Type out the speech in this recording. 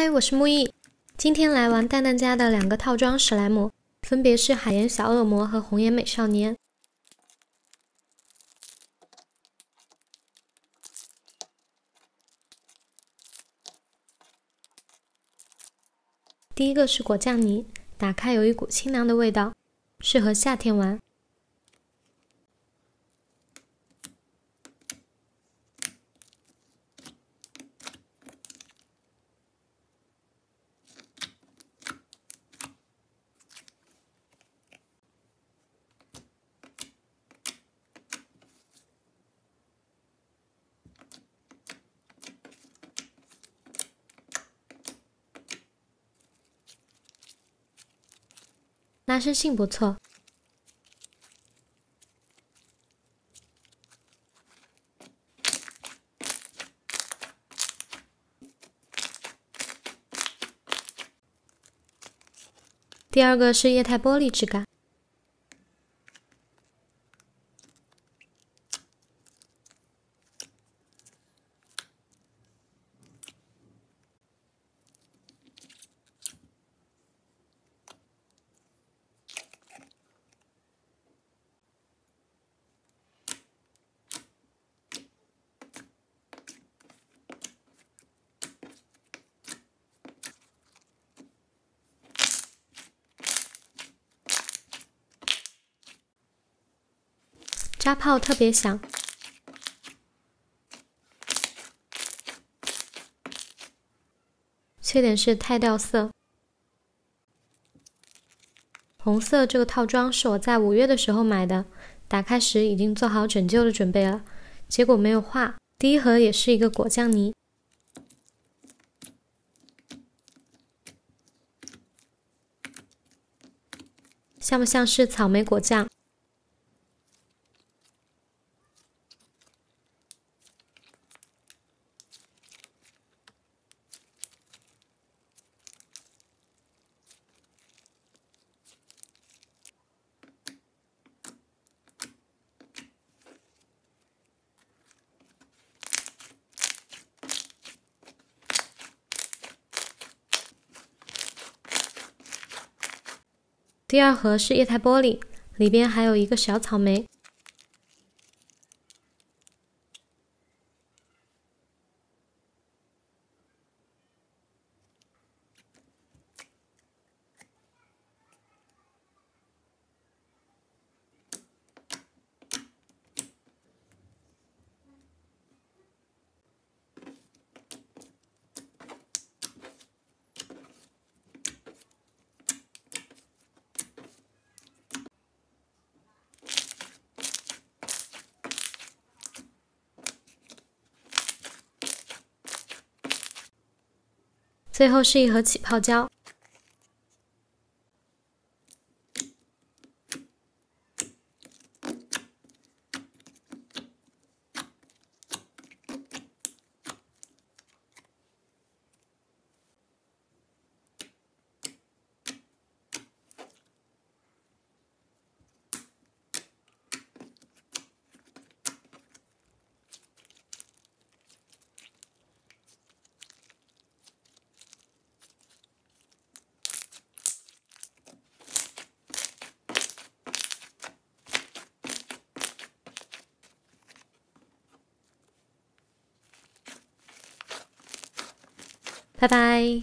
嗨，我是木易，今天来玩蛋蛋家的2个套装史莱姆，分别是海盐小恶魔和红颜美少年。第一个是果酱泥，打开有一股清凉的味道，适合夏天玩。拉伸性不错。第二个是液态玻璃质感。扎炮特别响，缺点是太掉色。红色这个套装是我在5月的时候买的，打开时已经做好拯救的准备了，结果没有化。第一盒也是一个果酱泥，像不像是草莓果酱？第二盒是液态玻璃，里边还有一个小草莓。最后是一盒起泡胶。拜拜。